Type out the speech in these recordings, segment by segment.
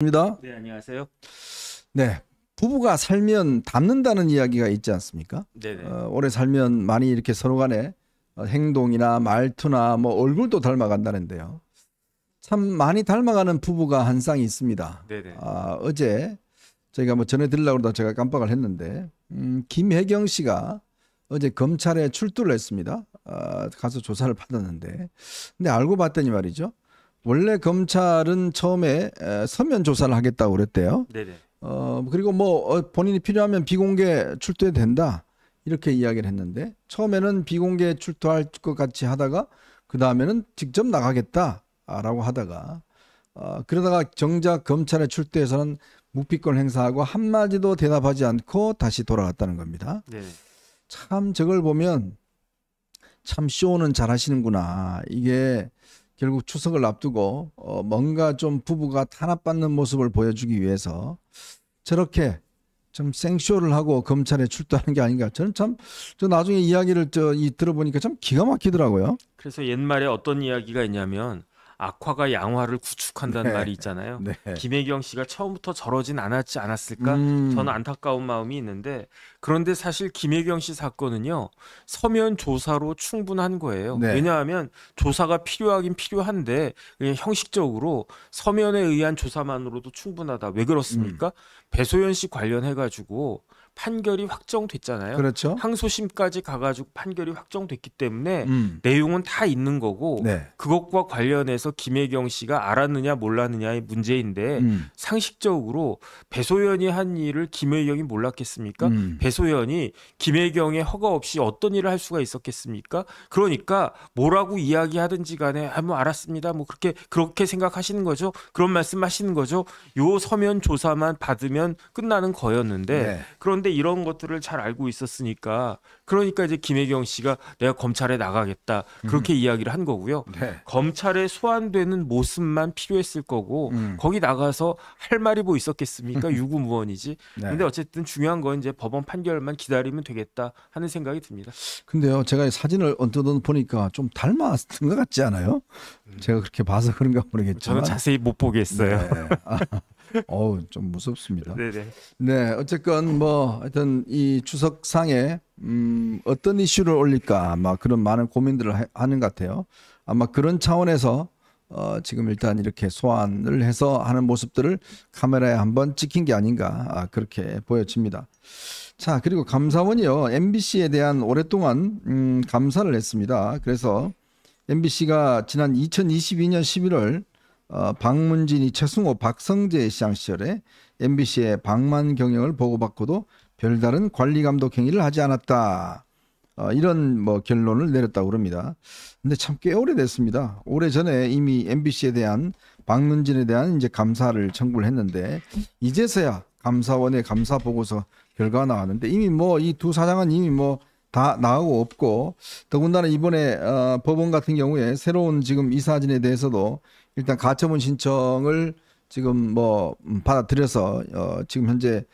입니다. 네, 안녕하세요. 네, 부부가 살면 닮는다는 이야기가 있지 않습니까? 네네. 오래 살면 많이 이렇게 서로 간에 행동이나 말투나 뭐 얼굴도 닮아간다는데요. 참 많이 닮아가는 부부가 한 쌍이 있습니다. 네네. 어제 저희가 뭐 전해드리려고 그러다 제가 깜빡을 했는데 김혜경 씨가 어제 검찰에 출두를 했습니다. 가서 조사를 받았는데 근데 알고 봤더니 말이죠. 원래 검찰은 처음에 서면 조사를 하겠다고 그랬대요. 네네. 그리고 뭐 본인이 필요하면 비공개 출두해도 된다 이렇게 이야기를 했는데 처음에는 비공개 출두할 것 같이 하다가 그 다음에는 직접 나가겠다라고 하다가 그러다가 정작 검찰에 출두해서는 묵비권 행사하고 한마디도 대답하지 않고 다시 돌아갔다는 겁니다. 네네. 참 저걸 보면 참 쇼는 잘 하시는구나. 이게 결국 추석을 앞두고 뭔가 좀 부부가 탄압받는 모습을 보여주기 위해서 저렇게 좀 생쇼를 하고 검찰에 출두하는 게 아닌가. 저는 참 저 나중에 이야기를 들어보니까 참 기가 막히더라고요. 그래서 옛말에 어떤 이야기가 있냐면 악화가 양화를 구축한다는 네. 말이 있잖아요. 네. 김혜경 씨가 처음부터 저러진 않았을까? 저는 안타까운 마음이 있는데 그런데 사실 김혜경 씨 사건은요. 서면 조사로 충분한 거예요. 네. 왜냐하면 조사가 필요하긴 필요한데 그냥 형식적으로 서면에 의한 조사만으로도 충분하다. 왜 그렇습니까? 배소연 씨 관련해가지고 판결이 확정됐잖아요. 그렇죠. 항소심까지 가가지고 판결이 확정됐기 때문에 내용은 내용은 다 있는 거고 네. 그것과 관련해서 김혜경 씨가 알았느냐 몰랐느냐의 문제인데 상식적으로 배소연이 한 일을 김혜경이 몰랐겠습니까? 배소연이 김혜경의 허가 없이 어떤 일을 할 수가 있었겠습니까? 그러니까 뭐라고 이야기하든지 간에 뭐 알았습니다. 뭐 그렇게 생각하시는 거죠. 그런 말씀하시는 거죠. 요 서면 조사만 받으면 끝나는 거였는데 네. 그런데 이런 것들을 잘 알고 있었으니까 그러니까 이제 김혜경 씨가 내가 검찰에 나가겠다 그렇게 이야기를 한 거고요. 네. 검찰에 소환되는 모습만 필요했을 거고 거기 나가서 할 말이 뭐 있었겠습니까? 유구무원이지. 네. 근데 어쨌든 중요한 건 이제 법원 판결만 기다리면 되겠다 하는 생각이 듭니다. 근데요, 제가 이 사진을 언뜻 보니까 좀 닮았던 것 같지 않아요? 제가 그렇게 봐서 그런가 모르겠지만. 저는 자세히 못 보겠어요. 네. 좀 무섭습니다. 네네. 네, 어쨌건 뭐 하여튼 이 추석상에 어떤 이슈를 올릴까 아마 그런 많은 고민들을 하는 것 같아요. 아마 그런 차원에서 지금 일단 이렇게 소환을 해서 하는 모습들을 카메라에 한번 찍힌 게 아닌가 그렇게 보여집니다. 자, 그리고 감사원이요 MBC에 대한 오랫동안 감사를 했습니다. 그래서 MBC가 지난 2022년 11월 박문진이 최승호, 박성재 시장 시절에 MBC의 방만 경영을 보고받고도 별다른 관리 감독 행위를 하지 않았다. 이런 뭐 결론을 내렸다고 합니다. 근데 참 꽤 오래됐습니다. 오래전에 이미 MBC에 대한 박문진에 대한 이제 감사를 청구를 했는데 이제서야 감사원의 감사 보고서 결과가 나왔는데 이미 뭐 이 두 사장은 이미 뭐 다 나오고 없고 더군다나 이번에 법원 같은 경우에 새로운 지금 이사진에 대해서도 일단 가처분 신청을 지금 뭐 받아들여서 지금 현재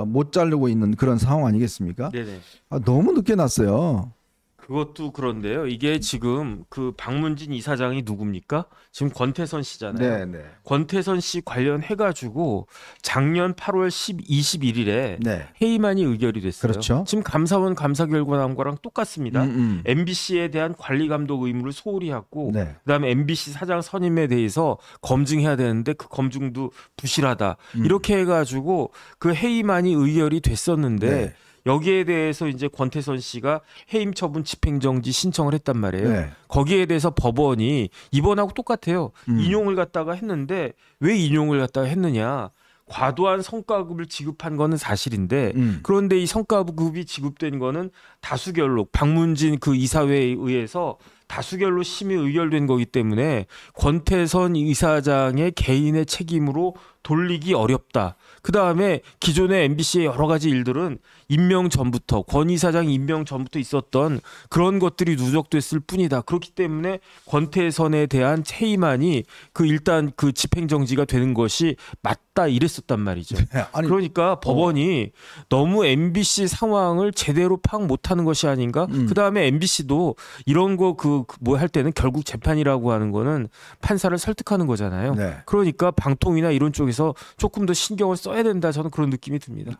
못 자르고 있는 그런 상황 아니겠습니까? 네네. 너무 늦게 났어요. 그것도 그런데요. 이게 지금 그 박문진 이사장이 누굽니까? 지금 권태선 씨잖아요. 네. 권태선 씨 관련해가지고 작년 8월 21일에 네. 회의만이 의결이 됐어요. 그렇죠. 지금 감사원 감사 결과 나온 거랑 똑같습니다. 음. MBC에 대한 관리 감독 의무를 소홀히 하고 네. 그다음에 MBC 사장 선임에 대해서 검증해야 되는데 그 검증도 부실하다. 이렇게 해가지고 그 회의만이 의결이 됐었는데 네. 여기에 대해서 이제 권태선 씨가 해임 처분 집행정지 신청을 했단 말이에요. 네. 거기에 대해서 법원이 이번하고 똑같아요. 인용을 갖다가 했는데 왜 인용을 갖다가 했느냐. 과도한 성과급을 지급한 거는 사실인데 그런데 이 성과급이 지급된 거는 다수결로 박문진 그 이사회에 의해서 다수결로 심의 의결된 거기 때문에 권태선 이사장의 개인의 책임으로 돌리기 어렵다. 그다음에 기존의 MBC의 여러 가지 일들은 임명 전부터 권 이사장 임명 전부터 있었던 그런 것들이 누적됐을 뿐이다. 그렇기 때문에 권태선에 대한 체의만이 그 일단 그 집행정지가 되는 것이 맞다 이랬었단 말이죠. 아니, 그러니까 법원이 너무 MBC 상황을 제대로 파악 못하는 것이 아닌가? 그다음에 MBC도 이런 거 그 뭐 할 때는 결국 재판이라고 하는 거는 판사를 설득하는 거잖아요. 네. 그러니까 방통위나 이런 쪽에서 조금 더 신경을 써야 된다. 저는 그런 느낌이 듭니다.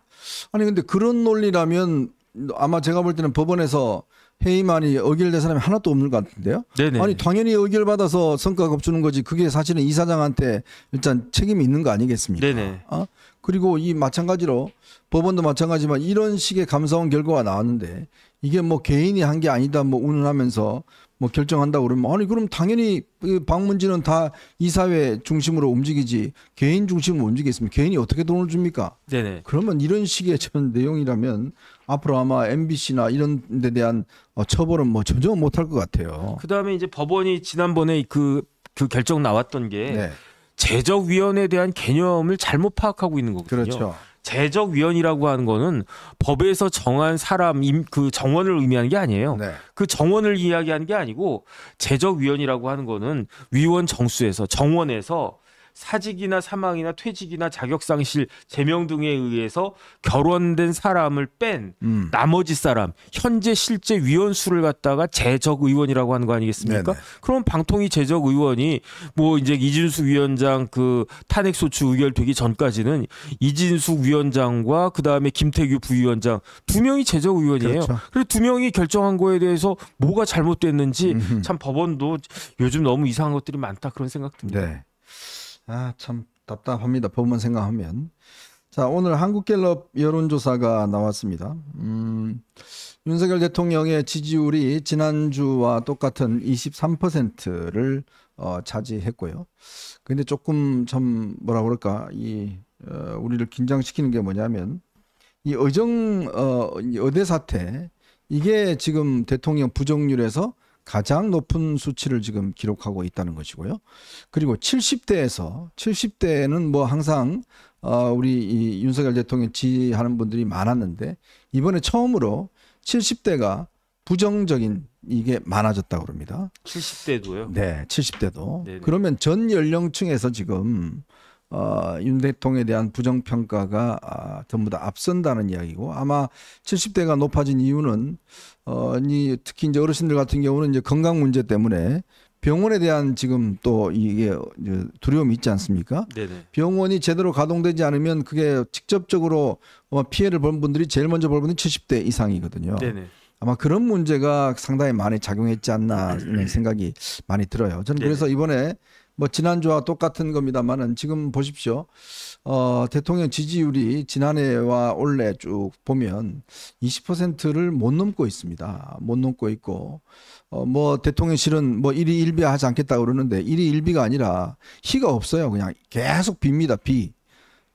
아니 근데 그런 논리라면 아마 제가 볼 때는 법원에서 해임안이 의결된 사람이 하나도 없는 것 같은데요. 네네. 아니 당연히 의결받아서 성과급 주는 거지. 그게 사실은 이사장한테 일단 책임이 있는 거 아니겠습니까? 네네. 그리고 이 마찬가지로 법원도 마찬가지지만 이런 식의 감사원 결과가 나왔는데 이게 뭐 개인이 한 게 아니다 뭐 운운하면서 뭐 결정한다고 그러면 아니 그럼 당연히 방문진은 다 이사회 중심으로 움직이지 개인 중심으로 움직이겠습니까? 개인이 어떻게 돈을 줍니까? 네네. 그러면 이런 식의 전 내용이라면 앞으로 아마 MBC나 이런 데 대한 처벌은 뭐 전혀 못할 것 같아요. 그다음에 이제 법원이 지난번에 그 결정 나왔던 게 네. 재적위원에 대한 개념을 잘못 파악하고 있는 거거든요. 그렇죠. 재적위원이라고 하는 거는 법에서 정한 사람 그 정원을 의미하는 게 아니에요. 네. 그 정원을 이야기하는 게 아니고 재적위원이라고 하는 거는 위원 정수에서 정원에서 사직이나 사망이나 퇴직이나 자격상실 제명 등에 의해서 결원된 사람을 뺀 나머지 사람 현재 실제 위원 수를 갖다가 재적의원이라고 하는 거 아니겠습니까? 네네. 그럼 방통위 재적의원이 뭐 이제 이진숙 위원장 그 탄핵소추 의결되기 전까지는 이진숙 위원장과 그 다음에 김태규 부위원장 두 명이 재적의원이에요. 그렇죠. 그래서 두 명이 결정한 거에 대해서 뭐가 잘못됐는지 참 법원도 요즘 너무 이상한 것들이 많다 그런 생각 듭니다. 네. 참 답답합니다. 법만 생각하면. 자, 오늘 한국갤럽 여론조사가 나왔습니다. 윤석열 대통령의 지지율이 지난주와 똑같은 23%를 차지했고요. 근데 조금 좀 뭐라 그럴까 우리를 긴장시키는 게 뭐냐면 이 의대 사태 이게 지금 대통령 부정률에서 가장 높은 수치를 지금 기록하고 있다는 것이고요. 그리고 70대는 뭐 항상 우리 이 윤석열 대통령 지지하는 분들이 많았는데 이번에 처음으로 70대가 부정적인 이게 많아졌다고 그럽니다. 70대도요? 네, 70대도. 네네. 그러면 전 연령층에서 지금 윤 대통령에 대한 부정평가가 전부 다 앞선다는 이야기고 아마 70대가 높아진 이유는 특히 이제 어르신들 같은 경우는 이제 건강 문제 때문에 병원에 대한 지금 또 이게 두려움이 있지 않습니까? 네네. 병원이 제대로 가동되지 않으면 그게 직접적으로 피해를 본 분들이 제일 먼저 볼 분이 70대 이상이거든요. 네네. 아마 그런 문제가 상당히 많이 작용했지 않나 하는 생각이 많이 들어요. 저는 네네. 그래서 이번에 뭐 지난주와 똑같은 겁니다만은 지금 보십시오. 대통령 지지율이 지난해와 올해 쭉 보면 20%를 못 넘고 있습니다. 못 넘고 있고 뭐 대통령실은 뭐 일희일비하지 않겠다 그러는데 일희일비가 아니라 희가 없어요. 그냥 계속 빕니다. 비.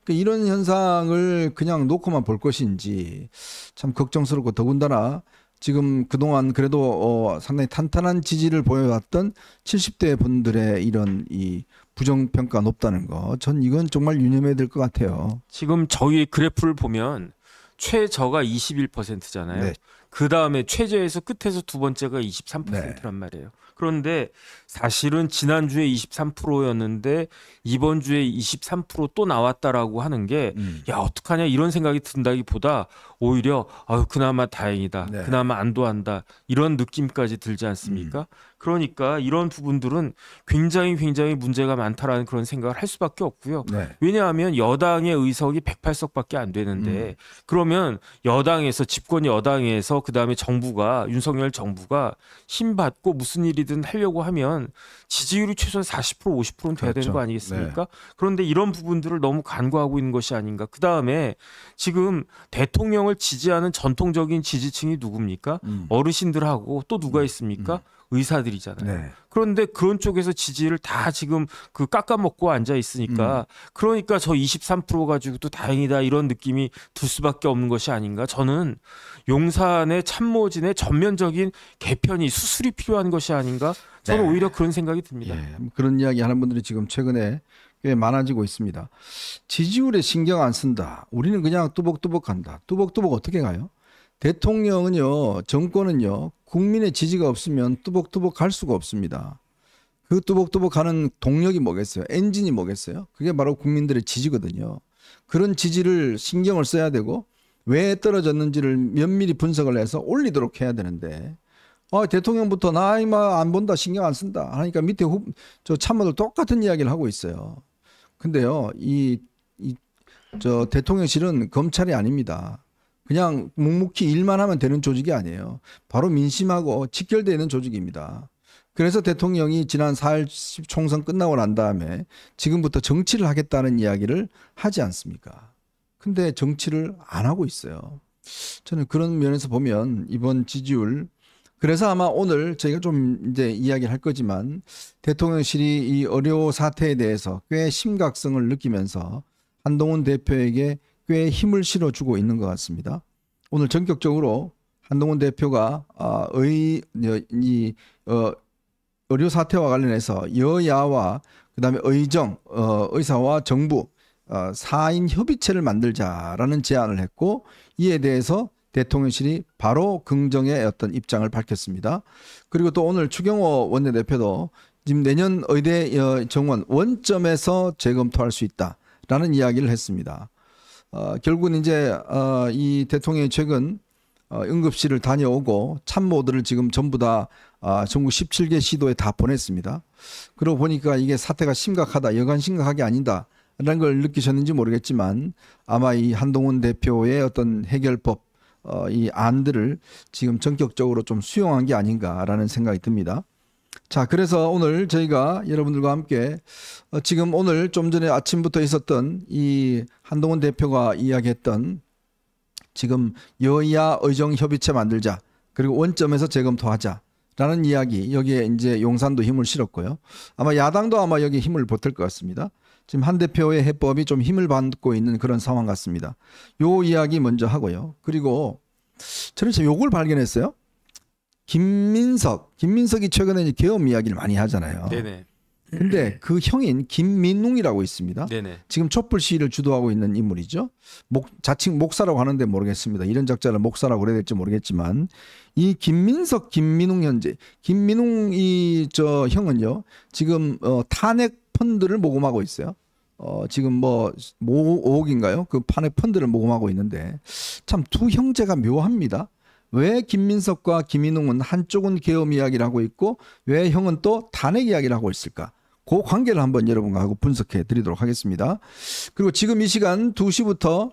이런 현상을 그냥 놓고만 볼 것인지 참 걱정스럽고 더군다나 지금 그동안 그래도 상당히 탄탄한 지지를 보여왔던 70대 분들의 이런 이 부정평가 높다는 거, 전 이건 정말 유념해야 될 것 같아요. 지금 저희 그래프를 보면 최저가 21%잖아요. 네. 그 다음에 최저에서 끝에서 두 번째가 23%란 말이에요. 그런데 사실은 지난주에 23%였는데 이번 주에 23% 또 나왔다라고 하는 게 야, 어떡하냐 이런 생각이 든다기보다 오히려 아유 그나마 다행이다. 네. 그나마 안도한다. 이런 느낌까지 들지 않습니까? 그러니까 이런 부분들은 굉장히 문제가 많다라는 그런 생각을 할 수밖에 없고요. 네. 왜냐하면 여당의 의석이 108석밖에 안 되는데 그러면 여당에서 집권 여당에서 그다음에 정부가 윤석열 정부가 힘 받고 무슨 일이든 하려고 하면 지지율이 최소한 40% 50%는 돼야 그렇죠. 되는 거 아니겠습니까? 그런데 이런 부분들을 너무 간과하고 있는 것이 아닌가. 그다음에 지금 대통령을 지지하는 전통적인 지지층이 누굽니까? 어르신들하고 또 누가 있습니까? 의사들이잖아요. 네. 그런데 그런 쪽에서 지지를 다 지금 그 깎아먹고 앉아 있으니까 그러니까 저 23% 가지고도 다행이다 이런 느낌이 들 수밖에 없는 것이 아닌가. 저는 용산의 참모진의 전면적인 개편이 수술이 필요한 것이 아닌가. 저는 네. 오히려 그런 생각이 듭니다. 예, 그런 이야기 하는 분들이 지금 최근에 꽤 많아지고 있습니다. 지지율에 신경 안 쓴다. 우리는 그냥 뚜벅뚜벅 간다. 뚜벅뚜벅 어떻게 가요? 대통령은요, 정권은요, 국민의 지지가 없으면 뚜벅뚜벅 갈 수가 없습니다. 그 뚜벅뚜벅 가는 동력이 뭐겠어요? 엔진이 뭐겠어요? 그게 바로 국민들의 지지거든요. 그런 지지를 신경을 써야 되고 왜 떨어졌는지를 면밀히 분석을 해서 올리도록 해야 되는데 대통령부터 나 이마 안 본다, 신경 안 쓴다 하니까 밑에 저 참모들 똑같은 이야기를 하고 있어요. 근데요, 저 대통령실은 검찰이 아닙니다. 그냥 묵묵히 일만 하면 되는 조직이 아니에요. 바로 민심하고 직결되어 있는 조직입니다. 그래서 대통령이 지난 4.10 총선 끝나고 난 다음에 지금부터 정치를 하겠다는 이야기를 하지 않습니까? 근데 정치를 안 하고 있어요. 저는 그런 면에서 보면 이번 지지율, 그래서 아마 오늘 저희가 좀 이제 이야기를 할 거지만 대통령실이 이 의료 사태에 대해서 꽤 심각성을 느끼면서 한동훈 대표에게 꽤 힘을 실어주고 있는 것 같습니다. 오늘 전격적으로 한동훈 대표가 의료 사태와 관련해서 여야와 그다음에 의사와 정부 4인 협의체를 만들자라는 제안을 했고, 이에 대해서 대통령실이 바로 긍정의 어떤 입장을 밝혔습니다. 그리고 또 오늘 추경호 원내대표도 지금 내년 의대 정원 원점에서 재검토할 수 있다라는 이야기를 했습니다. 결국은 이제 이 대통령이 최근 응급실을 다녀오고 참모들을 지금 전부 다 전국 17개 시도에 다 보냈습니다. 그러고 보니까 이게 사태가 심각하다, 여간 심각하게 아니다라는 걸 느끼셨는지 모르겠지만 아마 이 한동훈 대표의 어떤 해결법 이 안들을 지금 전격적으로 좀 수용한 게 아닌가라는 생각이 듭니다. 자, 그래서 오늘 저희가 여러분들과 함께 지금 오늘 좀 전에 아침부터 있었던 이 한동훈 대표가 이야기했던 지금 여야 의정 협의체 만들자, 그리고 원점에서 재검토하자라는 이야기, 여기에 이제 용산도 힘을 실었고요. 아마 야당도 아마 여기 힘을 보탤 것 같습니다. 지금 한 대표의 해법이 좀 힘을 받고 있는 그런 상황 같습니다. 요 이야기 먼저 하고요. 그리고 저는 지금 요걸 발견했어요. 김민석이 최근에 이제 계엄 이야기를 많이 하잖아요. 네네. 근데 그 형인 김민웅이라고 있습니다. 네네. 지금 촛불 시위를 주도하고 있는 인물이죠. 자칭 목사라고 하는데 모르겠습니다. 이런 작자를 목사라고 그래야 될지 모르겠지만 이 김민웅 현재 김민웅 저 형은요 지금 탄핵 펀드를 모금하고 있어요. 지금 뭐 5억인가요? 그 탄핵 펀드를 모금하고 있는데 참 두 형제가 묘합니다. 왜 김민석과 김민웅은 한쪽은 계엄 이야기를 하고 있고 왜 형은 또 탄핵 이야기를 하고 있을까? 그 관계를 한번 여러분과 하고 분석해 드리도록 하겠습니다. 그리고 지금 이 시간 2시부터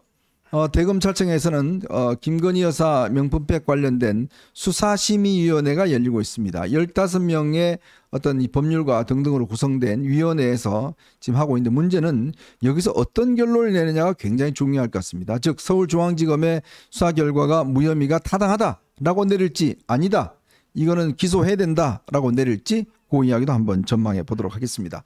대검찰청에서는 김건희 여사 명품백 관련된 수사심의위원회가 열리고 있습니다. 15명의 어떤 이 법률가 등등으로 구성된 위원회에서 지금 하고 있는데 문제는 여기서 어떤 결론을 내느냐가 굉장히 중요할 것 같습니다. 즉 서울중앙지검의 수사 결과가 무혐의가 타당하다라고 내릴지 아니다, 이거는 기소해야 된다라고 내릴지 그 이야기도 한번 전망해 보도록 하겠습니다.